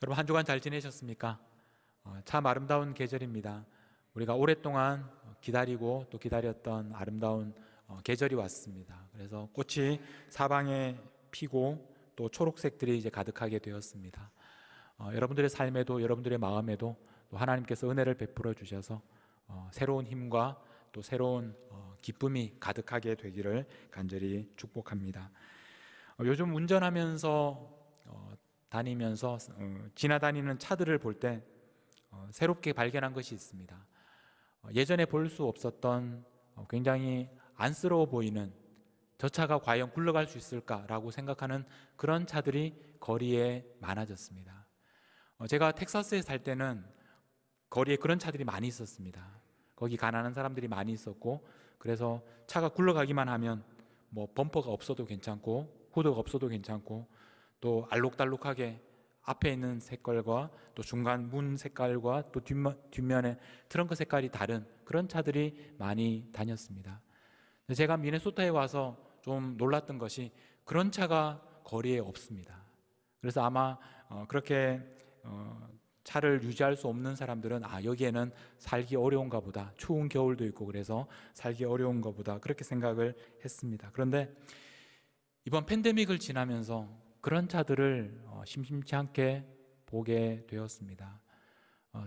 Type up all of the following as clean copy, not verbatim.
여러분 한 주간 잘 지내셨습니까? 참 아름다운 계절입니다. 우리가 오랫동안 기다리고 또 기다렸던 아름다운 계절이 왔습니다. 그래서 꽃이 사방에 피고 또 초록색들이 이제 가득하게 되었습니다. 여러분들의 삶에도 여러분들의 마음에도 또 하나님께서 은혜를 베풀어 주셔서 새로운 힘과 또 새로운 기쁨이 가득하게 되기를 간절히 축복합니다. 요즘 운전하면서 다니면서 지나다니는 차들을 볼 때 새롭게 발견한 것이 있습니다. 예전에 볼 수 없었던 굉장히 안쓰러워 보이는, 저 차가 과연 굴러갈 수 있을까라고 생각하는 그런 차들이 거리에 많아졌습니다. 제가 텍사스에 살 때는 거리에 그런 차들이 많이 있었습니다. 거기 가난한 사람들이 많이 있었고, 그래서 차가 굴러가기만 하면 뭐 범퍼가 없어도 괜찮고 후드가 없어도 괜찮고 또 알록달록하게 앞에 있는 색깔과 또 중간 문 색깔과 또 뒷면에 트렁크 색깔이 다른 그런 차들이 많이 다녔습니다. 제가 미네소타에 와서 좀 놀랐던 것이 그런 차가 거리에 없습니다. 그래서 아마 그렇게 차를 유지할 수 없는 사람들은 여기에는 살기 어려운가 보다, 추운 겨울도 있고 그래서 살기 어려운가 보다 그렇게 생각을 했습니다. 그런데 이번 팬데믹을 지나면서 그런 차들을 심심치 않게 보게 되었습니다.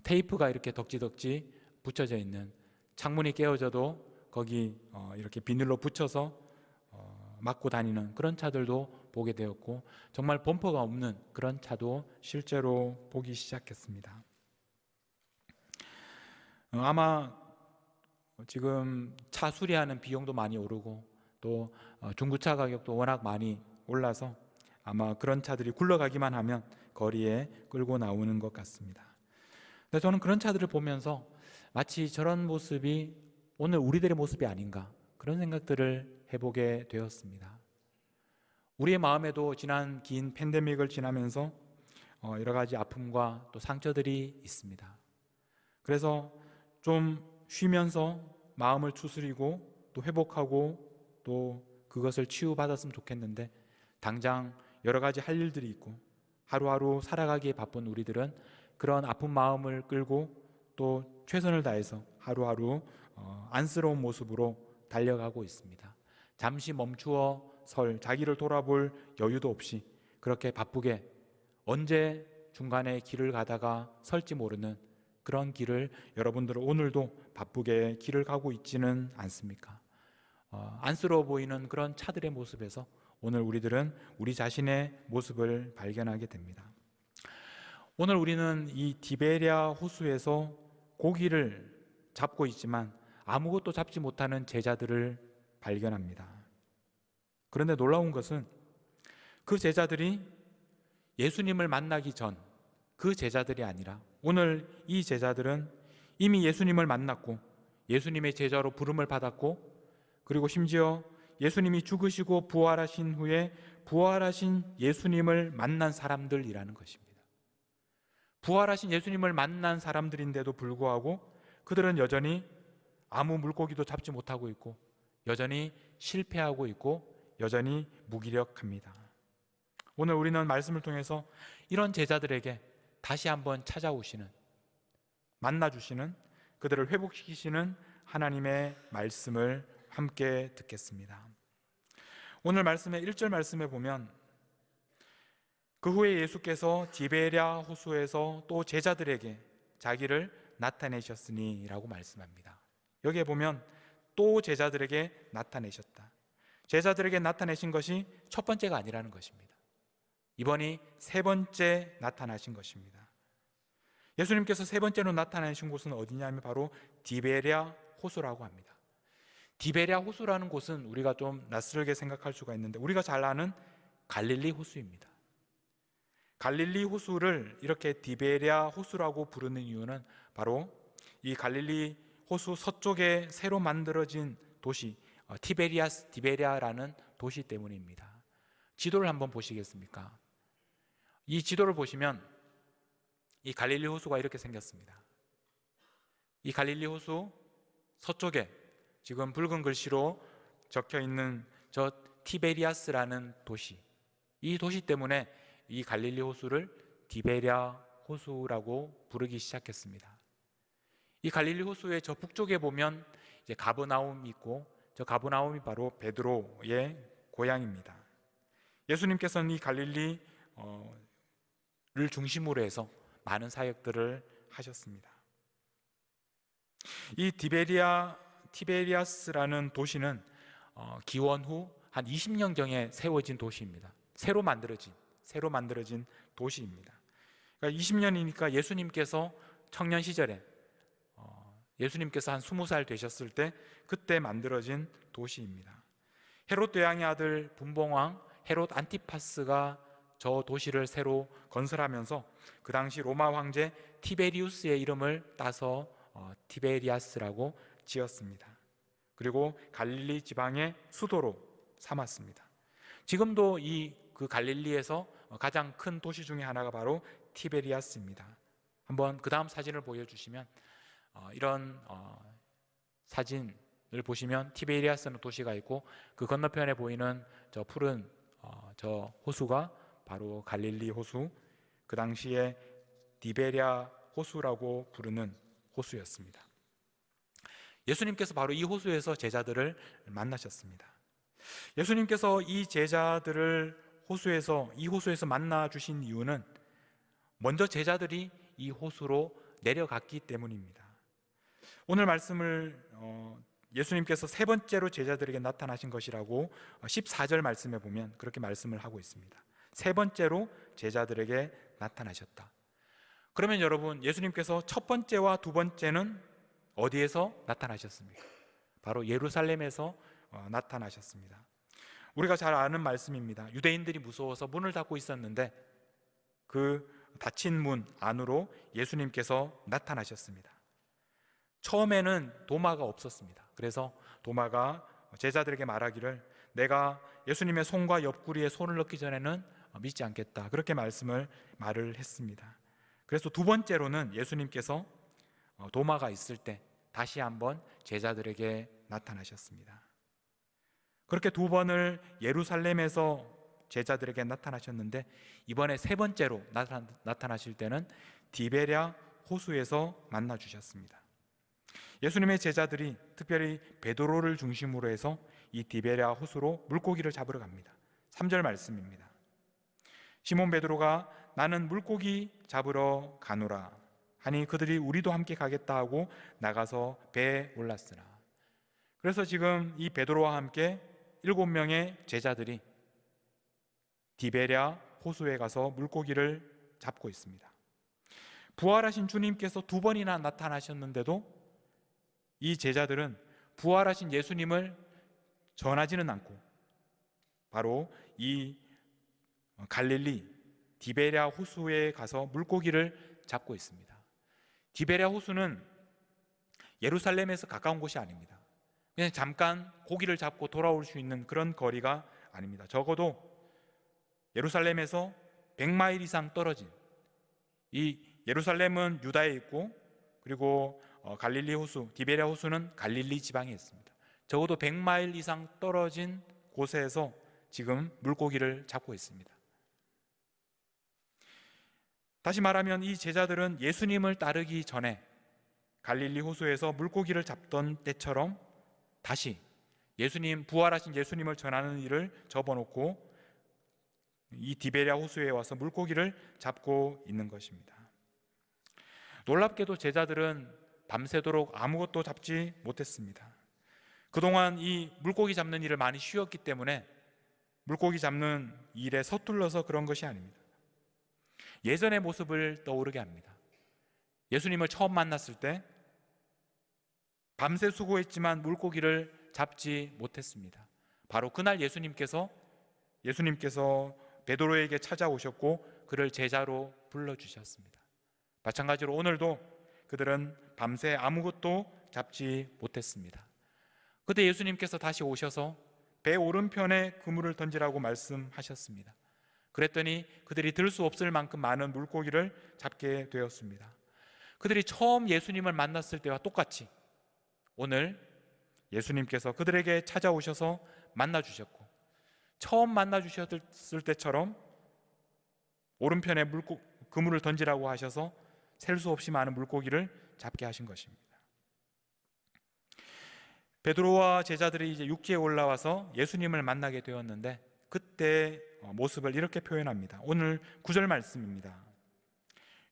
테이프가 이렇게 덕지덕지 붙여져 있는, 창문이 깨어져도 거기 이렇게 비닐로 붙여서 막고 다니는 그런 차들도 보게 되었고, 정말 범퍼가 없는 그런 차도 실제로 보기 시작했습니다. 아마 지금 차 수리하는 비용도 많이 오르고 또 중고차 가격도 워낙 많이 올라서 아마 그런 차들이 굴러가기만 하면 거리에 끌고 나오는 것 같습니다. 근데 저는 그런 차들을 보면서 마치 저런 모습이 오늘 우리들의 모습이 아닌가, 그런 생각들을 해보게 되었습니다. 우리의 마음에도 지난 긴 팬데믹을 지나면서 여러 가지 아픔과 또 상처들이 있습니다. 그래서 좀 쉬면서 마음을 추스리고 또 회복하고 또 그것을 치유받았으면 좋겠는데, 당장 여러 가지 할 일들이 있고 하루하루 살아가기에 바쁜 우리들은 그런 아픈 마음을 끌고 또 최선을 다해서 하루하루 안쓰러운 모습으로 달려가고 있습니다. 잠시 멈추어 설, 자기를 돌아볼 여유도 없이 그렇게 바쁘게 언제 중간에 길을 가다가 설지 모르는 그런 길을 여러분들은 오늘도 바쁘게 길을 가고 있지는 않습니까? 안쓰러워 보이는 그런 차들의 모습에서 오늘 우리들은 우리 자신의 모습을 발견하게 됩니다. 오늘 우리는 이 디베랴 호수에서 고기를 잡고 있지만 아무것도 잡지 못하는 제자들을 발견합니다. 그런데 놀라운 것은 그 제자들이 예수님을 만나기 전 그 제자들이 아니라 오늘 이 제자들은 이미 예수님을 만났고 예수님의 제자로 부름을 받았고, 그리고 심지어 예수님이 죽으시고 부활하신 후에 부활하신 예수님을 만난 사람들이라는 것입니다. 부활하신 예수님을 만난 사람들인데도 불구하고 그들은 여전히 아무 물고기도 잡지 못하고 있고 여전히 실패하고 있고 여전히 무기력합니다. 오늘 우리는 말씀을 통해서 이런 제자들에게 다시 한번 찾아오시는, 만나주시는, 그들을 회복시키시는 하나님의 말씀을 함께 듣겠습니다. 오늘 말씀의 1절 말씀에 보면 그 후에 예수께서 디베랴 호수에서 또 제자들에게 자기를 나타내셨으니 라고 말씀합니다. 여기에 보면 또 제자들에게 나타내셨다. 제자들에게 나타내신 것이 첫 번째가 아니라는 것입니다. 이번이 세 번째 나타나신 것입니다. 예수님께서 세 번째로 나타나신 곳은 어디냐면 바로 디베랴 호수라고 합니다. 디베랴 호수라는 곳은 우리가 좀 낯설게 생각할 수가 있는데 우리가 잘 아는 갈릴리 호수입니다. 갈릴리 호수를 이렇게 디베랴 호수라고 부르는 이유는 바로 이 갈릴리 호수 서쪽에 새로 만들어진 도시 디베랴라는 도시 때문입니다. 지도를 한번 보시겠습니까? 이 지도를 보시면 이 갈릴리 호수가 이렇게 생겼습니다. 이 갈릴리 호수 서쪽에 지금 붉은 글씨로 적혀 있는 저 티베리아스라는 도시, 이 도시 때문에 이 갈릴리 호수를 디베랴 호수라고 부르기 시작했습니다. 이 갈릴리 호수의 저 북쪽에 보면 이제 가버나움이 있고, 저 가버나움이 바로 베드로의 고향입니다. 예수님께서는 이 갈릴리를 중심으로 해서 많은 사역들을 하셨습니다. 이 티베리아스라는 도시는 기원 후 한 20년경에 세워진 도시입니다. 새로 만들어진 도시입니다. 그러니까 20년이니까 예수님께서 청년 시절에 예수님께서 한 20살 되셨을 때 그때 만들어진 도시입니다. 헤롯 대왕의 아들 분봉왕 헤롯 안티파스가 저 도시를 새로 건설하면서 그 당시 로마 황제 티베리우스의 이름을 따서 티베리아스라고 지었습니다. 그리고 갈릴리 지방의 수도로 삼았습니다. 지금도 그 갈릴리에서 가장 큰 도시 중에 하나가 바로 티베리아스입니다. 한번 그 다음 사진을 보여주시면 이런 사진을 보시면 티베리아스는 도시가 있고, 그 건너편에 보이는 저 푸른 저 호수가 바로 갈릴리 호수, 그 당시에 디베랴 호수라고 부르는 호수였습니다. 예수님께서 바로 이 호수에서 제자들을 만나셨습니다. 예수님께서 이 제자들을 이 호수에서 만나 주신 이유는 먼저 제자들이 이 호수로 내려갔기 때문입니다. 오늘 말씀을 예수님께서 세 번째로 제자들에게 나타나신 것이라고 14절 말씀에 보면 그렇게 말씀을 하고 있습니다. 세 번째로 제자들에게 나타나셨다. 그러면 여러분, 예수님께서 첫 번째와 두 번째는 어디에서 나타나셨습니까? 바로 예루살렘에서 나타나셨습니다. 우리가 잘 아는 말씀입니다. 유대인들이 무서워서 문을 닫고 있었는데 그 닫힌 문 안으로 예수님께서 나타나셨습니다. 처음에는 도마가 없었습니다. 그래서 도마가 제자들에게 말하기를, 내가 예수님의 손과 옆구리에 손을 넣기 전에는 믿지 않겠다, 그렇게 말을 했습니다. 그래서 두 번째로는 예수님께서 도마가 있을 때 다시 한번 제자들에게 나타나셨습니다. 그렇게 두 번을 예루살렘에서 제자들에게 나타나셨는데, 이번에 세 번째로 나타나실 때는 디베랴 호수에서 만나 주셨습니다. 예수님의 제자들이 특별히 베드로를 중심으로 해서 이 디베랴 호수로 물고기를 잡으러 갑니다. 3절 말씀입니다. 시몬 베드로가 나는 물고기 잡으러 가노라 하니 그들이 우리도 함께 가겠다 하고 나가서 배에 올랐으나. 그래서 지금 이 베드로와 함께 7명의 제자들이 디베랴 호수에 가서 물고기를 잡고 있습니다. 부활하신 주님께서 두 번이나 나타나셨는데도 이 제자들은 부활하신 예수님을 전하지는 않고 바로 이 갈릴리 디베랴 호수에 가서 물고기를 잡고 있습니다. 디베랴 호수는 예루살렘에서 가까운 곳이 아닙니다. 그냥 잠깐 고기를 잡고 돌아올 수 있는 그런 거리가 아닙니다. 적어도 예루살렘에서 100마일 이상 떨어진, 이 예루살렘은 유다에 있고, 그리고 갈릴리 호수, 디베랴 호수는 갈릴리 지방에 있습니다. 적어도 100마일 이상 떨어진 곳에서 지금 물고기를 잡고 있습니다. 다시 말하면 이 제자들은 예수님을 따르기 전에 갈릴리 호수에서 물고기를 잡던 때처럼 다시 부활하신 예수님을 전하는 일을 접어놓고 이 디베랴 호수에 와서 물고기를 잡고 있는 것입니다. 놀랍게도 제자들은 밤새도록 아무것도 잡지 못했습니다. 그동안 이 물고기 잡는 일을 많이 쉬었기 때문에 물고기 잡는 일에 서툴러서 그런 것이 아닙니다. 예전의 모습을 떠오르게 합니다. 예수님을 처음 만났을 때 밤새 수고했지만 물고기를 잡지 못했습니다. 바로 그날 예수님께서 베드로에게 찾아오셨고 그를 제자로 불러주셨습니다. 마찬가지로 오늘도 그들은 밤새 아무것도 잡지 못했습니다. 그때 예수님께서 다시 오셔서 배 오른편에 그물을 던지라고 말씀하셨습니다. 그랬더니 그들이 들 수 없을 만큼 많은 물고기를 잡게 되었습니다. 그들이 처음 예수님을 만났을 때와 똑같이 오늘 예수님께서 그들에게 찾아오셔서 만나주셨고, 처음 만나주셨을 때처럼 오른편에 그물을 던지라고 하셔서 셀 수 없이 많은 물고기를 잡게 하신 것입니다. 베드로와 제자들이 이제 육지에 올라와서 예수님을 만나게 되었는데 그때 모습을 이렇게 표현합니다. 오늘 9절 말씀입니다.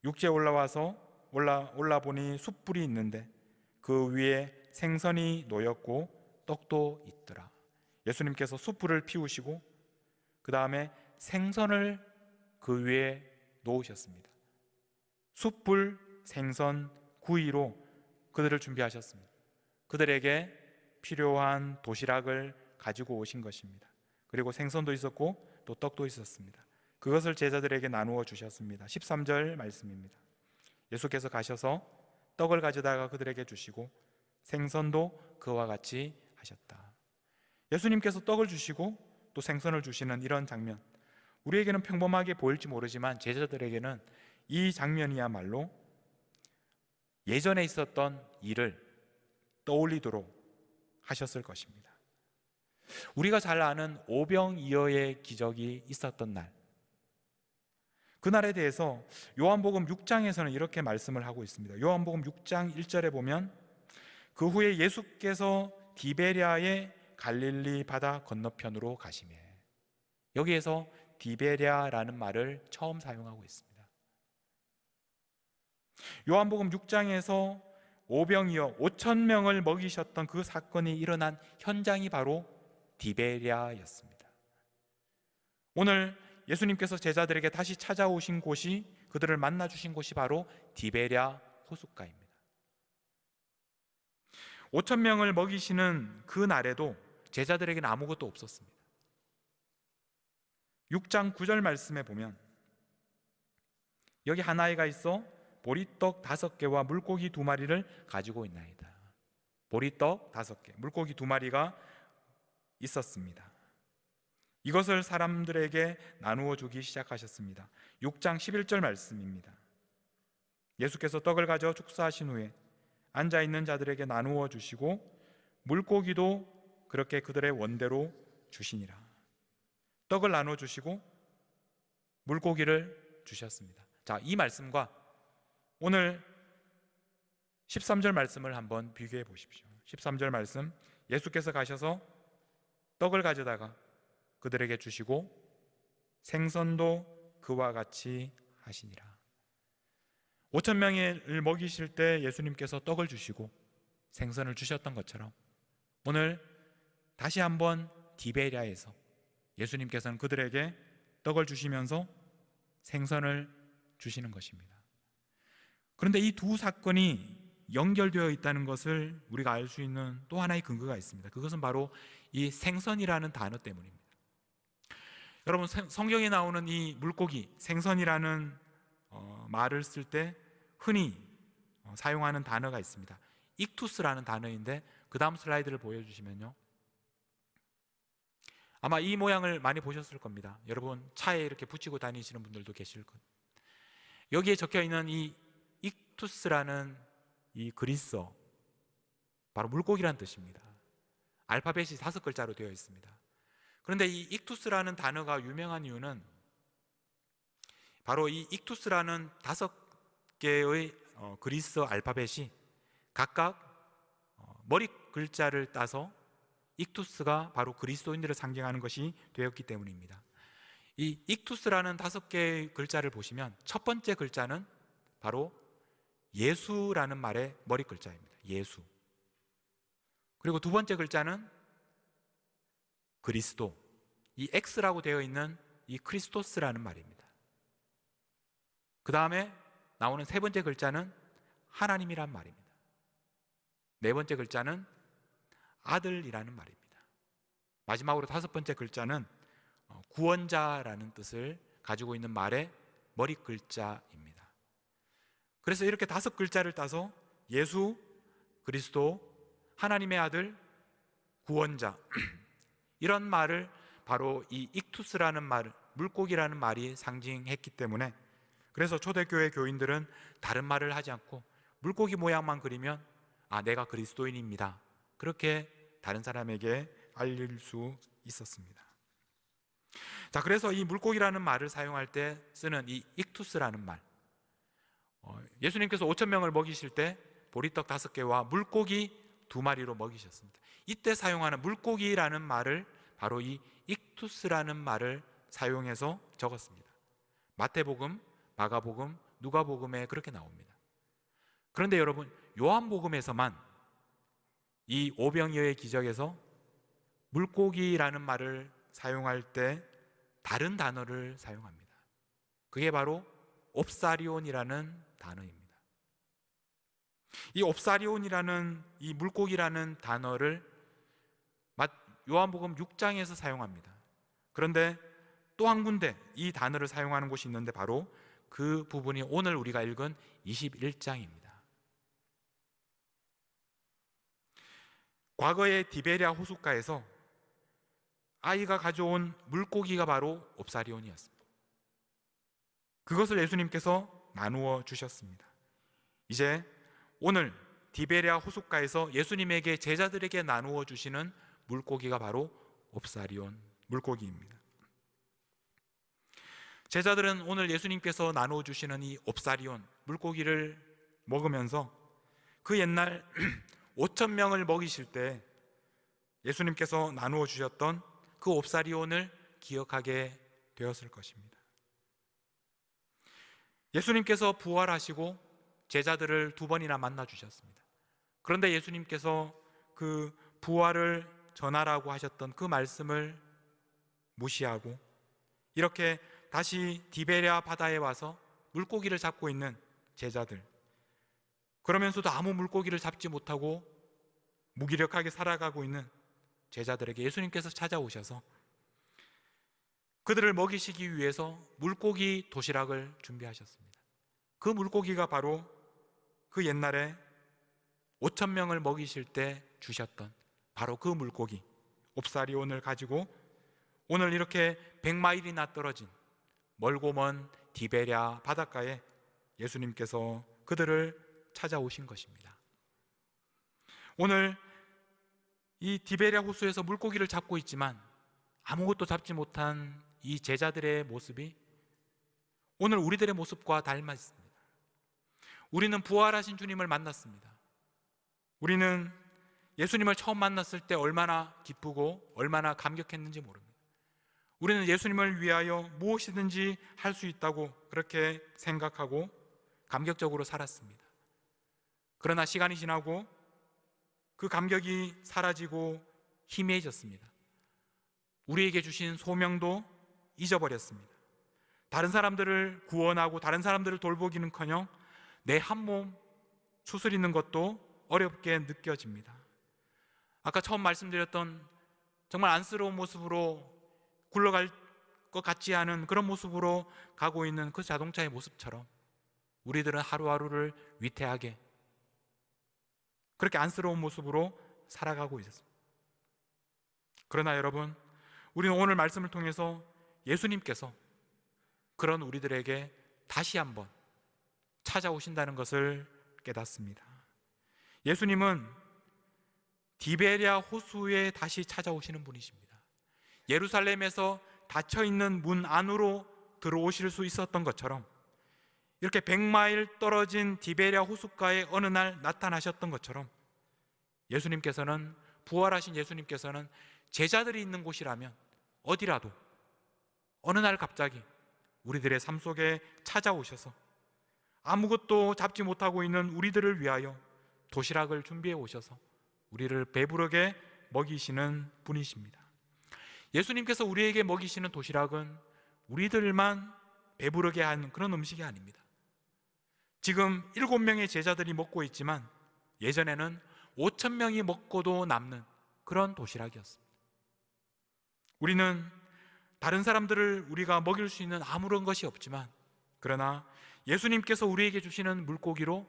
육지에 올라 보니 숯불이 있는데 그 위에 생선이 놓였고 떡도 있더라. 예수님께서 숯불을 피우시고 그 다음에 생선을 그 위에 놓으셨습니다. 숯불, 생선, 구이로 그들을 준비하셨습니다. 그들에게 필요한 도시락을 가지고 오신 것입니다. 그리고 생선도 있었고 또 떡도 있었습니다. 그것을 제자들에게 나누어 주셨습니다. 13절 말씀입니다. 예수께서 가셔서 떡을 가져다가 그들에게 주시고 생선도 그와 같이 하셨다. 예수님께서 떡을 주시고 또 생선을 주시는 이런 장면, 우리에게는 평범하게 보일지 모르지만 제자들에게는 이 장면이야말로 예전에 있었던 일을 떠올리도록 하셨을 것입니다. 우리가 잘 아는 오병이어의 기적이 있었던 날, 그날에 대해서 요한복음 6장에서는 이렇게 말씀을 하고 있습니다. 요한복음 6장 1절에 보면 그 후에 예수께서 디베랴의 갈릴리 바다 건너편으로 가시매, 여기에서 디베랴라는 말을 처음 사용하고 있습니다. 요한복음 6장에서 오병이어 5,000명을 먹이셨던 그 사건이 일어난 현장이 바로 디베랴였습니다. 오늘 예수님께서 제자들에게 다시 찾아오신 곳이, 그들을 만나 주신 곳이 바로 디베랴 호숫가입니다. 5,000명을 먹이시는 그 날에도 제자들에게는 아무것도 없었습니다. 6장 9절 말씀에 보면 여기 한 아이가 있어 보리떡 5개와 물고기 2마리를 가지고 있나이다. 보리떡 5개, 물고기 2마리가 있었습니다. 이것을 사람들에게 나누어 주기 시작하셨습니다. 6장 11절 말씀입니다. 예수께서 떡을 가져 축사하신 후에 앉아있는 자들에게 나누어 주시고 물고기도 그렇게 그들의 원대로 주시니라. 떡을 나누어 주시고 물고기를 주셨습니다. 자, 이 말씀과 오늘 13절 말씀을 한번 비교해 보십시오. 13절 말씀, 예수께서 가셔서 떡을 가져다가 그들에게 주시고 생선도 그와 같이 하시니라. 5,000명을 먹이실 때 예수님께서 떡을 주시고 생선을 주셨던 것처럼 오늘 다시 한번 디베랴에서 예수님께서는 그들에게 떡을 주시면서 생선을 주시는 것입니다. 그런데 이 두 사건이 연결되어 있다는 것을 우리가 알 수 있는 또 하나의 근거가 있습니다. 그것은 바로 이 생선이라는 단어 때문입니다. 여러분, 성경에 나오는 이 물고기, 생선이라는 말을 쓸 때 흔히 사용하는 단어가 있습니다. 익투스라는 단어인데 그 다음 슬라이드를 보여주시면요, 아마 이 모양을 많이 보셨을 겁니다. 여러분 차에 이렇게 붙이고 다니시는 분들도 계실 겁니다. 여기에 적혀있는 이 익투스라는 이 그리스어, 바로 물고기란 뜻입니다. 알파벳이 5글자로 되어 있습니다. 그런데 이 익투스라는 단어가 유명한 이유는 바로 이 익투스라는 5개의 그리스어 알파벳이 각각 머리 글자를 따서 익투스가 바로 그리스도인들을 상징하는 것이 되었기 때문입니다. 이 익투스라는 5개의 글자를 보시면 첫 번째 글자는 바로 예수라는 말의 머리 글자입니다. 예수. 그리고 두 번째 글자는 그리스도, 이 X라고 되어 있는 이 크리스토스라는 말입니다. 그 다음에 나오는 세 번째 글자는 하나님이란 말입니다. 네 번째 글자는 아들이라는 말입니다. 마지막으로 5번째 글자는 구원자라는 뜻을 가지고 있는 말의 머리 글자입니다. 그래서 이렇게 5글자를 따서 예수, 그리스도, 하나님의 아들, 구원자 이런 말을 바로 이 익투스라는 말, 물고기라는 말이 상징했기 때문에, 그래서 초대교회 교인들은 다른 말을 하지 않고 물고기 모양만 그리면 내가 그리스도인입니다, 그렇게 다른 사람에게 알릴 수 있었습니다. 자, 그래서 이 물고기라는 말을 사용할 때 쓰는 이 익투스라는 말, 예수님께서 5천 명을 먹이실 때 보리떡 5개와 물고기 2마리로 먹이셨습니다. 이때 사용하는 물고기라는 말을 바로 이 익투스라는 말을 사용해서 적었습니다. 마태복음, 마가복음, 누가복음에 그렇게 나옵니다. 그런데 여러분, 요한복음에서만 이 오병이어의 기적에서 물고기라는 말을 사용할 때 다른 단어를 사용합니다. 그게 바로 옵사리온이라는 단어입니다. 이 옵사리온이라는 이 물고기라는 단어를 요한복음 6장에서 사용합니다. 그런데 또 한 군데 이 단어를 사용하는 곳이 있는데 바로 그 부분이 오늘 우리가 읽은 21장입니다. 과거의 디베랴 호숫가에서 아이가 가져온 물고기가 바로 옵사리온이었습니다. 그것을 예수님께서 나누어 주셨습니다. 이제 오늘 디베랴 호숫가에서 예수님에게 제자들에게 나누어 주시는 물고기가 바로 옵사리온 물고기입니다. 제자들은 오늘 예수님께서 나누어 주시는 이 옵사리온 물고기를 먹으면서 그 옛날 5천 명을 먹이실 때 예수님께서 나누어 주셨던 그 옵사리온을 기억하게 되었을 것입니다. 예수님께서 부활하시고 제자들을 2번이나 만나 주셨습니다. 그런데 예수님께서 그 부활을 전하라고 하셨던 그 말씀을 무시하고 이렇게 다시 디베랴 바다에 와서 물고기를 잡고 있는 제자들, 그러면서도 아무 물고기를 잡지 못하고 무기력하게 살아가고 있는 제자들에게 예수님께서 찾아오셔서 그들을 먹이시기 위해서 물고기 도시락을 준비하셨습니다. 그 물고기가 바로 그 옛날에 5천 명을 먹이실 때 주셨던 바로 그 물고기 옵사리온을 가지고 오늘 이렇게 100마일이나 떨어진 멀고 먼 디베랴 바닷가에 예수님께서 그들을 찾아오신 것입니다. 오늘 이 디베랴 호수에서 물고기를 잡고 있지만 아무것도 잡지 못한 이 제자들의 모습이 오늘 우리들의 모습과 닮아 있습니다. 우리는 부활하신 주님을 만났습니다. 우리는 예수님을 처음 만났을 때 얼마나 기쁘고 얼마나 감격했는지 모릅니다. 우리는 예수님을 위하여 무엇이든지 할 수 있다고 그렇게 생각하고 감격적으로 살았습니다. 그러나 시간이 지나고 그 감격이 사라지고 희미해졌습니다. 우리에게 주신 소명도 잊어버렸습니다. 다른 사람들을 구원하고 다른 사람들을 돌보기는커녕 내 한 몸 추스리는 것도 어렵게 느껴집니다. 아까 처음 말씀드렸던 정말 안쓰러운 모습으로 굴러갈 것 같지 않은 그런 모습으로 가고 있는 그 자동차의 모습처럼 우리들은 하루하루를 위태하게 그렇게 안쓰러운 모습으로 살아가고 있었습니다. 그러나 여러분, 우리는 오늘 말씀을 통해서 예수님께서 그런 우리들에게 다시 한번 찾아오신다는 것을 깨닫습니다. 예수님은 디베랴 호수에 다시 찾아오시는 분이십니다. 예루살렘에서 닫혀있는 문 안으로 들어오실 수 있었던 것처럼 이렇게 100마일 떨어진 디베랴 호숫가에 어느 날 나타나셨던 것처럼 예수님께서는 부활하신 예수님께서는 제자들이 있는 곳이라면 어디라도 어느 날 갑자기 우리들의 삶 속에 찾아오셔서 아무것도 잡지 못하고 있는 우리들을 위하여 도시락을 준비해 오셔서 우리를 배부르게 먹이시는 분이십니다. 예수님께서 우리에게 먹이시는 도시락은 우리들만 배부르게 하는 그런 음식이 아닙니다. 지금 7명의 제자들이 먹고 있지만 예전에는 5천 명이 먹고도 남는 그런 도시락이었습니다. 우리는 다른 사람들을 우리가 먹일 수 있는 아무런 것이 없지만 그러나 예수님께서 우리에게 주시는 물고기로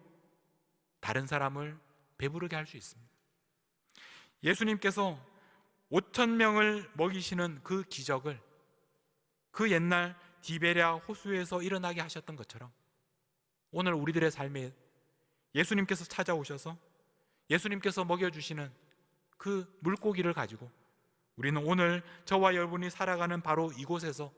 다른 사람을 배부르게 할 수 있습니다. 예수님께서 5천 명을 먹이시는 그 기적을 그 옛날 디베랴 호수에서 일어나게 하셨던 것처럼 오늘 우리들의 삶에 예수님께서 찾아오셔서 예수님께서 먹여주시는 그 물고기를 가지고 우리는 오늘 저와 여러분이 살아가는 바로 이곳에서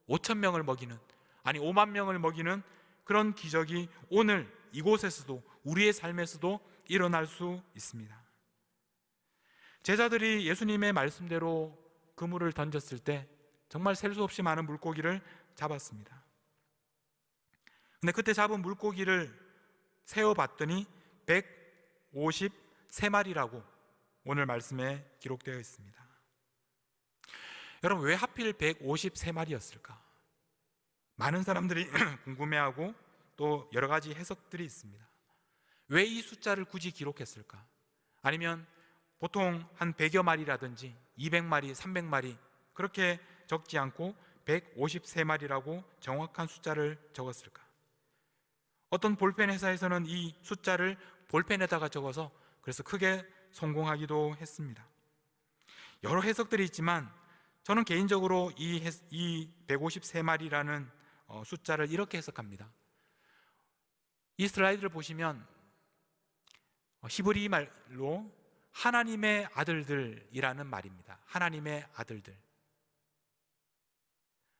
5천 명을 먹이는, 아니 5만 명을 먹이는 그런 기적이 오늘 이곳에서도, 우리의 삶에서도 일어날 수 있습니다. 제자들이 예수님의 말씀대로 그물을 던졌을 때 정말 셀 수 없이 많은 물고기를 잡았습니다. 근데 그때 잡은 물고기를 세어봤더니 153마리라고 오늘 말씀에 기록되어 있습니다. 여러분, 왜 하필 153마리였을까? 많은 사람들이 궁금해하고 또 여러 가지 해석들이 있습니다. 왜 이 숫자를 굳이 기록했을까? 아니면 보통 한 100여 마리라든지 200마리, 300마리 그렇게 적지 않고 153마리라고 정확한 숫자를 적었을까? 어떤 볼펜 회사에서는 이 숫자를 볼펜에다가 적어서 그래서 크게 성공하기도 했습니다. 여러 해석들이 있지만 저는 개인적으로 이 153마리라는 숫자를 이렇게 해석합니다. 이 슬라이드를 보시면 히브리 말로 하나님의 아들들이라는 말입니다. 하나님의 아들들.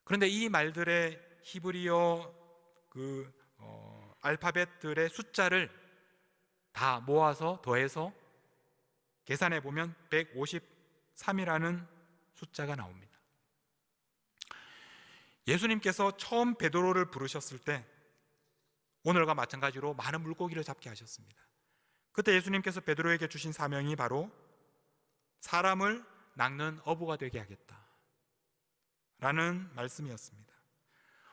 그런데 이 말들의 히브리어 알파벳들의 숫자를 다 모아서 더해서 계산해 보면 153이라는 숫자가 나옵니다. 예수님께서 처음 베드로를 부르셨을 때 오늘과 마찬가지로 많은 물고기를 잡게 하셨습니다. 그때 예수님께서 베드로에게 주신 사명이 바로 사람을 낚는 어부가 되게 하겠다 라는 말씀이었습니다.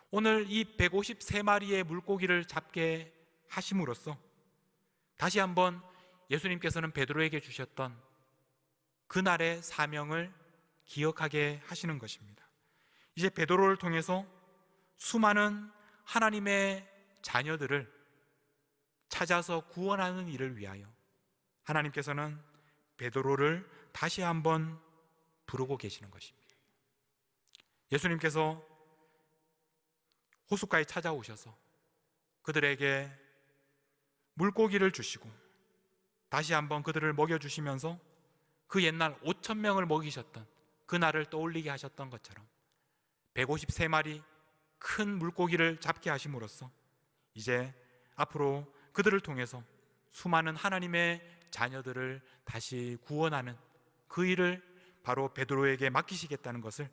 오늘 이 153마리의 물고기를 잡게 하심으로써 다시 한번 예수님께서는 베드로에게 주셨던 그날의 사명을 기억하게 하시는 것입니다. 이제 베드로를 통해서 수많은 하나님의 자녀들을 찾아서 구원하는 일을 위하여 하나님께서는 베드로를 다시 한번 부르고 계시는 것입니다. 예수님께서 호숫가에 찾아오셔서 그들에게 물고기를 주시고 다시 한번 그들을 먹여주시면서 그 옛날 5,000명을 먹이셨던 그날을 떠올리게 하셨던 것처럼 153마리 큰 물고기를 잡게 하심으로써 이제 앞으로 그들을 통해서 수많은 하나님의 자녀들을 다시 구원하는 그 일을 바로 베드로에게 맡기시겠다는 것을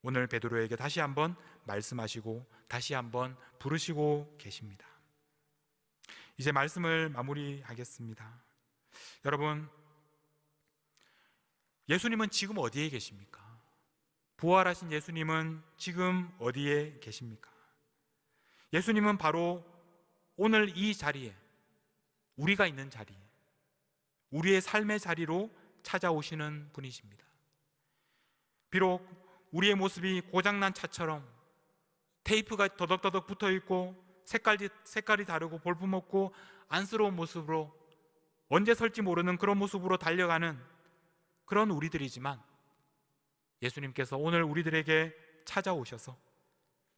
오늘 베드로에게 다시 한번 말씀하시고 다시 한번 부르시고 계십니다. 이제 말씀을 마무리하겠습니다. 여러분, 예수님은 지금 어디에 계십니까? 부활하신 예수님은 지금 어디에 계십니까? 예수님은 바로 오늘 이 자리에, 우리가 있는 자리에, 우리의 삶의 자리로 찾아오시는 분이십니다. 비록 우리의 모습이 고장난 차처럼 테이프가 더덕더덕 붙어있고 색깔이 다르고 볼품없고 안쓰러운 모습으로 언제 설지 모르는 그런 모습으로 달려가는 그런 우리들이지만 예수님께서 오늘 우리들에게 찾아오셔서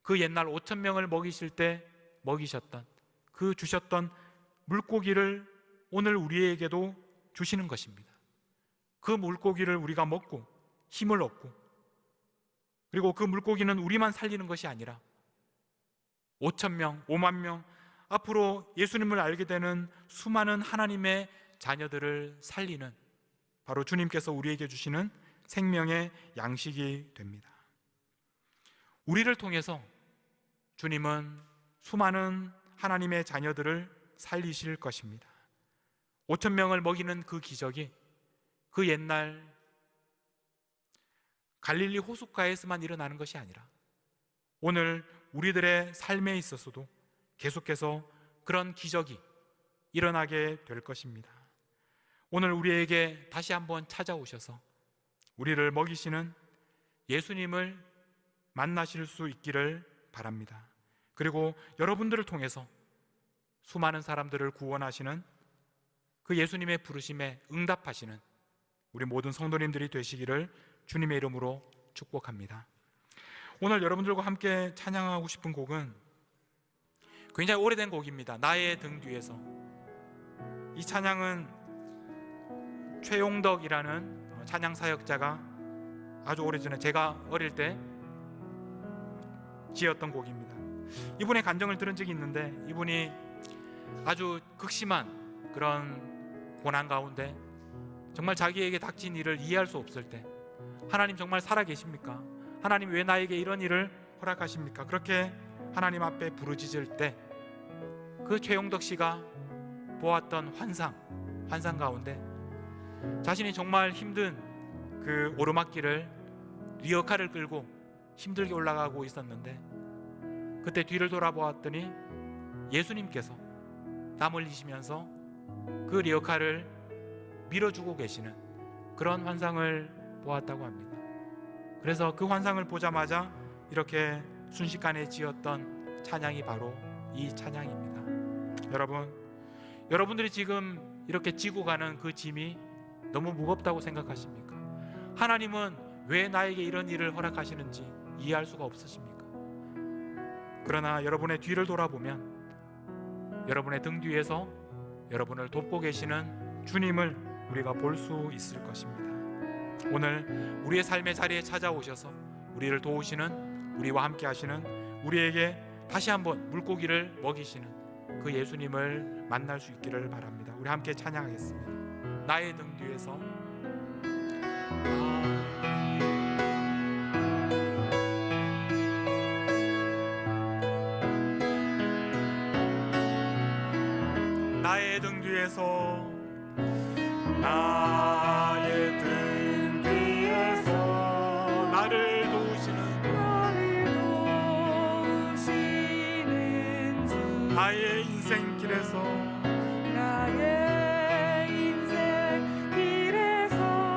그 옛날 5,000명을 먹이실 때 먹이셨던 그 주셨던 물고기를 오늘 우리에게도 주시는 것입니다. 그 물고기를 우리가 먹고 힘을 얻고 그리고 그 물고기는 우리만 살리는 것이 아니라 5,000명, 5만 명 앞으로 예수님을 알게 되는 수많은 하나님의 자녀들을 살리는 바로 주님께서 우리에게 주시는 생명의 양식이 됩니다. 우리를 통해서 주님은 수많은 하나님의 자녀들을 살리실 것입니다. 5,000명을 먹이는 그 기적이 그 옛날 갈릴리 호숫가에서만 일어나는 것이 아니라 오늘 우리들의 삶에 있어서도 계속해서 그런 기적이 일어나게 될 것입니다. 오늘 우리에게 다시 한번 찾아오셔서 우리를 먹이시는 예수님을 만나실 수 있기를 바랍니다. 그리고 여러분들을 통해서 수많은 사람들을 구원하시는 그 예수님의 부르심에 응답하시는 우리 모든 성도님들이 되시기를 주님의 이름으로 축복합니다. 오늘 여러분들과 함께 찬양하고 싶은 곡은 굉장히 오래된 곡입니다. 나의 등 뒤에서. 이 찬양은 최용덕이라는 찬양 사역자가 아주 오래전에 제가 어릴 때 지었던 곡입니다. 이분의 간정을 들은 적이 있는데 이분이 아주 극심한 그런 고난 가운데 정말 자기에게 닥친 일을 이해할 수 없을 때 하나님 정말 살아계십니까? 하나님 왜 나에게 이런 일을 허락하십니까? 그렇게 하나님 앞에 부르짖을 때 그 최용덕 씨가 보았던 환상 가운데 자신이 정말 힘든 그 오르막길을 리어카를 끌고 힘들게 올라가고 있었는데 그때 뒤를 돌아보았더니 예수님께서 땀 흘리시면서 그 리어카를 밀어주고 계시는 그런 환상을 보았다고 합니다. 그래서 그 환상을 보자마자 이렇게 순식간에 지었던 찬양이 바로 이 찬양입니다. 여러분들이 지금 이렇게 지고 가는 그 짐이 너무 무겁다고 생각하십니까? 하나님은 왜 나에게 이런 일을 허락하시는지 이해할 수가 없으십니까? 그러나 여러분의 뒤를 돌아보면 여러분의 등 뒤에서 여러분을 돕고 계시는 주님을 우리가 볼 수 있을 것입니다. 오늘 우리의 삶의 자리에 찾아오셔서 우리를 도우시는, 우리와 함께 하시는, 우리에게 다시 한번 물고기를 먹이시는 그 예수님을 만날 수 있기를 바랍니다. 우리 함께 찬양하겠습니다. 나의 등 뒤에서 나의 등 뒤에서 나의 등 뒤에서 나를 도우시는 주 나의 인생길에서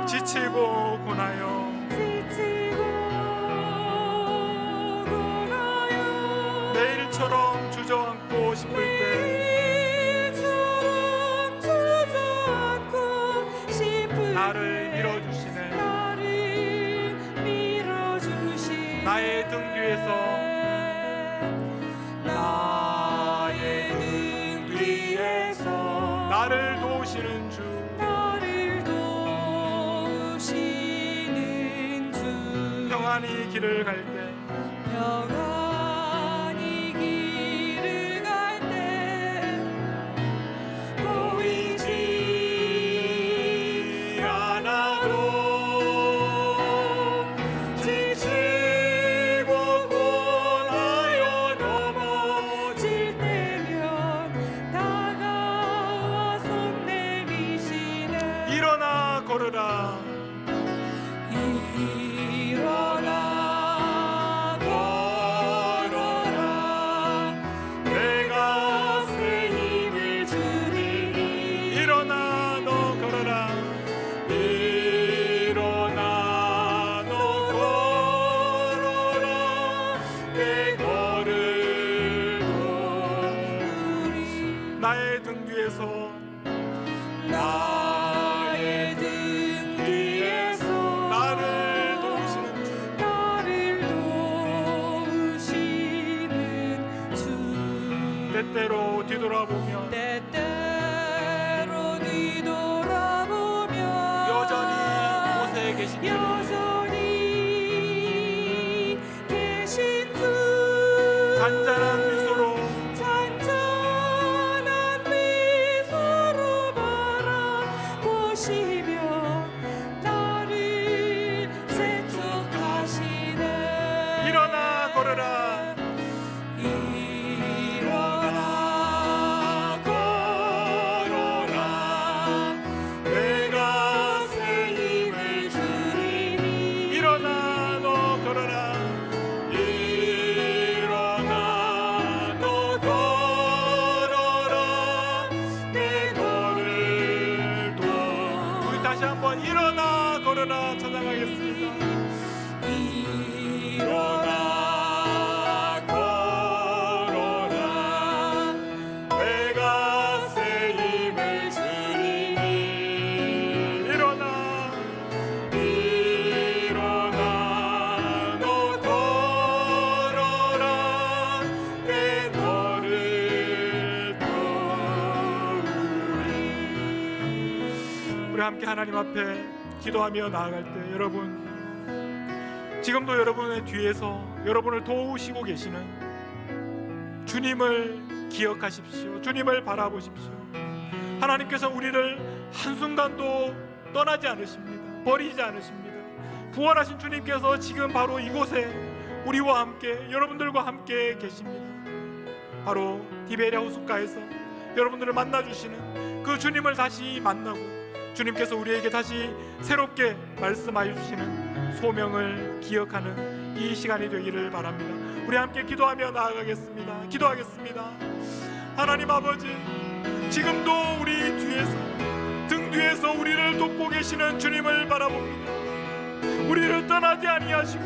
지치고 고나요 내일처럼 주저앉고 싶을 때 나를 밀어주시네 나의 등 뒤에서 나를 도우시는 주 평안히 길을 갈 때 보이지 않아도 지치고 고나여 넘어질 때면 다가와 손 내미시네 일어나 걸으라 나의 등 뒤에서 나를 도우시는 주 때때로 뒤돌아보면 여전히 곳에 계신 주 잔잔한 미소로 바라보시며 나를 세척하시네 일어나 걸으라 내가 새 힘을 주리니 일어나 너 걸어라 일어나 너 걸어라 내 걸을 도 우리 다시 한번 일어나 걸어라 찬양하겠습니다. 일어나 걸어라 내가 새 힘을 주리니 일어나 너 걸어라 내 너를 도우리 우리 함께 하나님 앞에 기도하며 나아갈 때 여러분 지금도 여러분의 뒤에서 여러분을 도우시고 계시는 주님을 기억하십시오. 주님을 바라보십시오. 하나님께서 우리를 한순간도 떠나지 않으십니다. 버리지 않으십니다. 부활하신 주님께서 지금 바로 이곳에 우리와 함께, 여러분들과 함께 계십니다. 바로 디베랴 호숫가에서 여러분들을 만나주시는 그 주님을 다시 만나고, 주님께서 우리에게 다시 새롭게 말씀하여 주시는 소명을 기억하는 이 시간이 되기를 바랍니다. 우리 함께 기도하며 나아가겠습니다. 기도하겠습니다. 하나님 아버지, 지금도 우리 뒤에서, 등 뒤에서 우리를 돕고 계시는 주님을 바라봅니다. 우리를 떠나지 아니하시고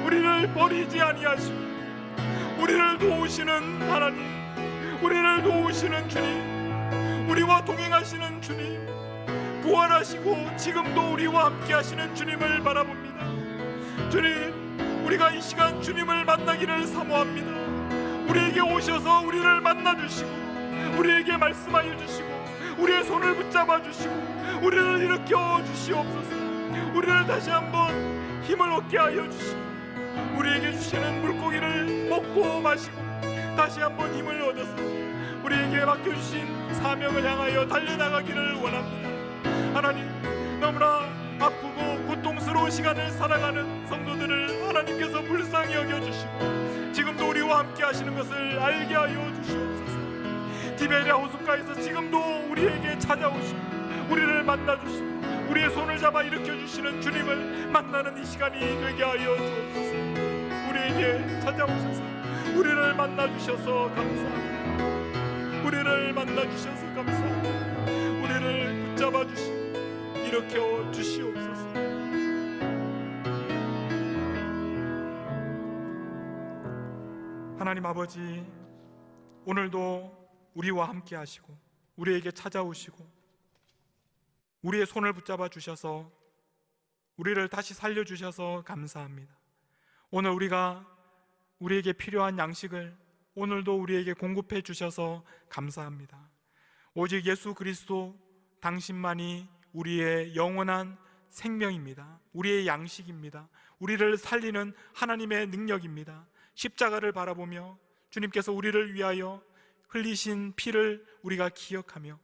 우리를 버리지 아니하시고 우리를 도우시는 하나님, 우리를 도우시는 주님, 우리와 동행하시는 주님, 부활하시고 지금도 우리와 함께 하시는 주님을 바라봅니다. 주님, 우리가 이 시간 주님을 만나기를 사모합니다. 우리에게 오셔서 우리를 만나주시고 우리에게 말씀하여 주시고 우리의 손을 붙잡아 주시고 우리를 일으켜 주시옵소서. 우리를 다시 한번 힘을 얻게 하여 주시고 우리에게 주시는 물고기를 먹고 마시고 다시 한번 힘을 얻어서 우리에게 맡겨주신 사명을 향하여 달려나가기를 원합니다. 하나님, 너무나 아프고 고통스러운 시간을 살아가는 성도들을 하나님께서 불쌍히 여겨주시고 지금도 우리와 함께 하시는 것을 알게 하여 주시옵소서. 디베랴 호숫가에서 지금도 우리에게 찾아오시고 우리를 만나주시고 우리의 손을 잡아 일으켜주시는 주님을 만나는 이 시간이 되게 하여 주옵소서. 우리에게 찾아오셔서 우리를 만나주셔서 감사합니다. 우리를 만나주셔서 감사합니다. 우리를 붙잡아 주시고 일으켜 주시옵소서. 하나님 아버지, 오늘도 우리와 함께 하시고 우리에게 찾아오시고 우리의 손을 붙잡아 주셔서 우리를 다시 살려주셔서 감사합니다. 오늘 우리에게 필요한 양식을 오늘도 우리에게 공급해 주셔서 감사합니다. 오직 예수 그리스도 당신만이 우리의 영원한 생명입니다. 우리의 양식입니다. 우리를 살리는 하나님의 능력입니다. 십자가를 바라보며 주님께서 우리를 위하여 흘리신 피를 우리가 기억하며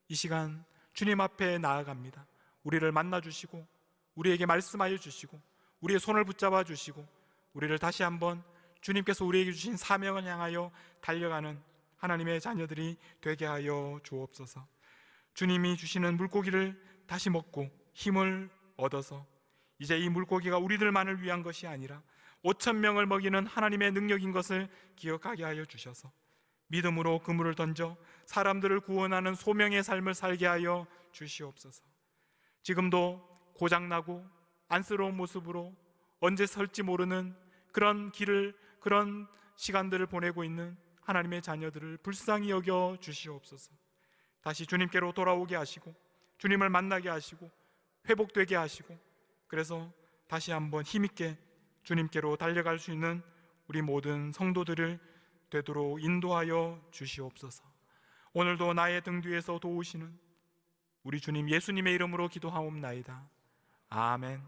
이 시간 주님 앞에 나아갑니다. 우리를 만나주시고 우리에게 말씀하여 주시고 우리의 손을 붙잡아 주시고 우리를 다시 한번 주님께서 우리에게 주신 사명을 향하여 달려가는 하나님의 자녀들이 되게 하여 주옵소서. 주님이 주시는 물고기를 다시 먹고 힘을 얻어서 이제 이 물고기가 우리들만을 위한 것이 아니라 5,000명을 먹이는 하나님의 능력인 것을 기억하게 하여 주셔서 믿음으로 그물을 던져 사람들을 구원하는 소명의 삶을 살게 하여 주시옵소서. 지금도 고장나고 안쓰러운 모습으로 언제 설지 모르는 그런 시간들을 보내고 있는 하나님의 자녀들을 불쌍히 여겨 주시옵소서. 다시 주님께로 돌아오게 하시고 주님을 만나게 하시고 회복되게 하시고 그래서 다시 한번 힘있게 주님께로 달려갈 수 있는 우리 모든 성도들을 되도록 인도하여 주시옵소서. 오늘도 나의 등 뒤에서 도우시는 우리 주님 예수님의 이름으로 기도하옵나이다. 아멘.